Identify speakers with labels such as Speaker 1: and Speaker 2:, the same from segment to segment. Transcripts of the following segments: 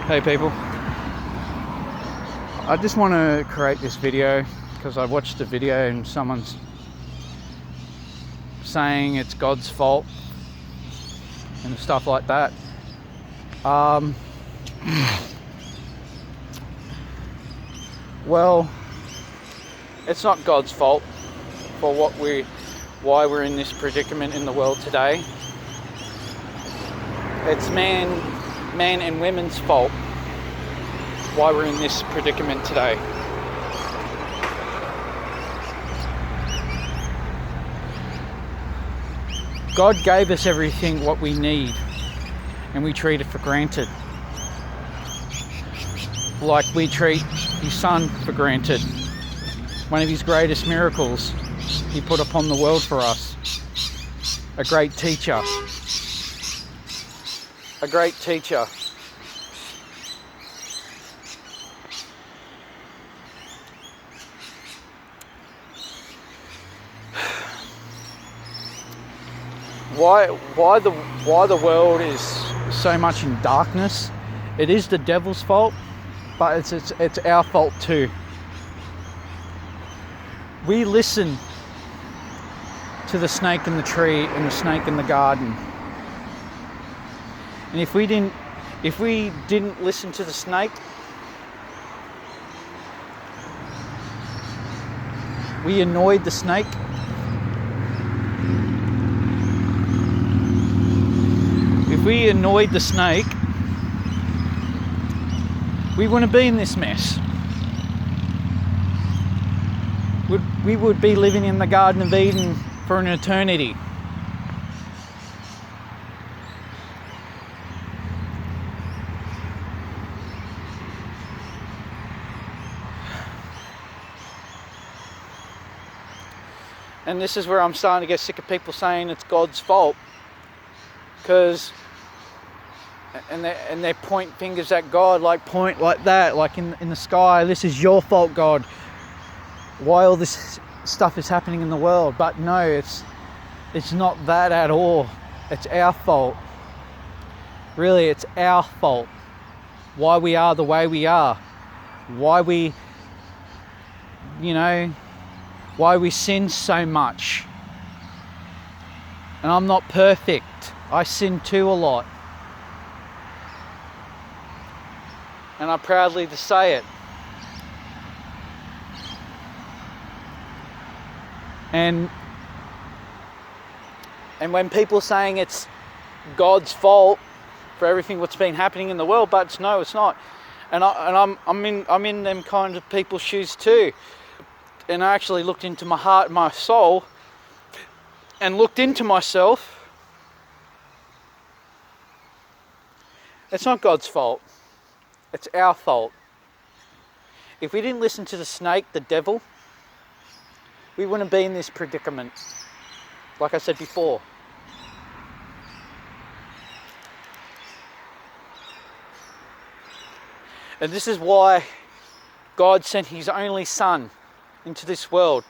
Speaker 1: Hey people, I just want to create this video because I watched a video and someone's saying it's God's fault and stuff like that. Well, it's not God's fault for why we're in this predicament in the world today. It's man and women's fault why we're in this predicament today. God gave us everything what we need, and we treat it for granted. Like we treat his son for granted. One of his greatest miracles he put upon the world for us. A great teacher. A great teacher. Why the world is so much in darkness? It is the devil's fault, but it's our fault too. We listen to the snake in the tree and the snake in the garden. And if we didn't listen to the snake, we annoyed the snake. If we annoyed the snake, we wouldn't be in this mess. We would be living in the Garden of Eden for an eternity. And this is where I'm starting to get sick of people saying it's God's fault, because and they point fingers at God, like point like that, like in the sky. This is your fault, God. Why all this stuff is happening in the world? But no, it's not that at all. It's our fault. Really, it's our fault. Why we are the way we are. Why we sin so much. And I'm not perfect. I sin too a lot. And I'm proudly to say it. And when people are saying it's God's fault for everything what's been happening in the world, but it's not. And I'm in them kind of people's shoes too. And I actually looked into my heart, my soul, and looked into myself. It's not God's fault. It's our fault. If we didn't listen to the snake, the devil, we wouldn't be in this predicament, like I said before. And this is why God sent his only son into this world,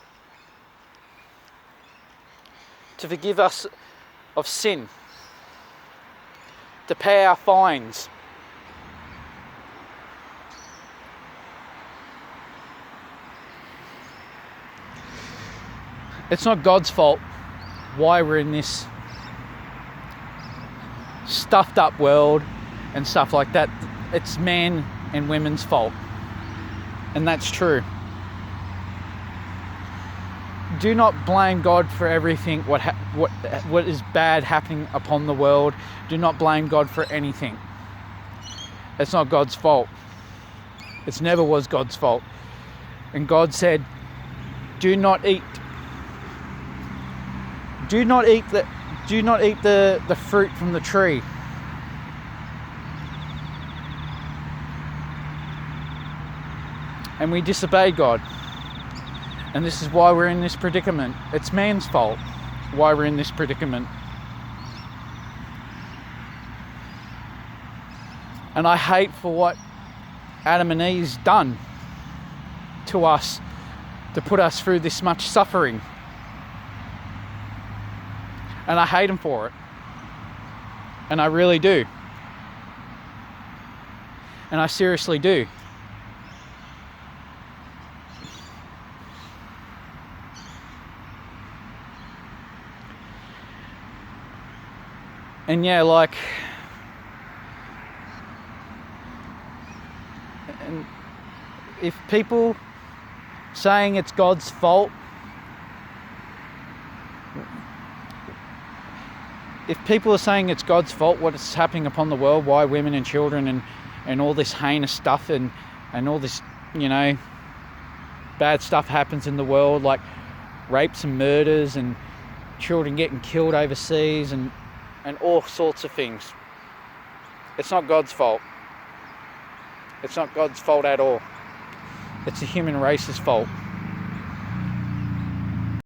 Speaker 1: to forgive us of sin, to pay our fines. It's not God's fault why we're in this stuffed up world and stuff like that. It's man and women's fault. And that's true. Do not blame God for everything what is bad happening upon the world. Do not blame God for anything. It's not God's fault. It never was God's fault. And God said, do not eat the fruit from the tree. And we disobeyed God. And this is why we're in this predicament. It's man's fault why we're in this predicament. And I hate for what Adam and Eve's done to us to put us through this much suffering. And I hate them for it. And I really do. And I seriously do. And yeah, like, and if people saying it's God's fault, if people are saying it's God's fault what's happening upon the world, why women and children and all this heinous stuff and all this, you know, bad stuff happens in the world, like rapes and murders and children getting killed overseas and all sorts of things. It's not God's fault. It's not God's fault at all. It's the human race's fault.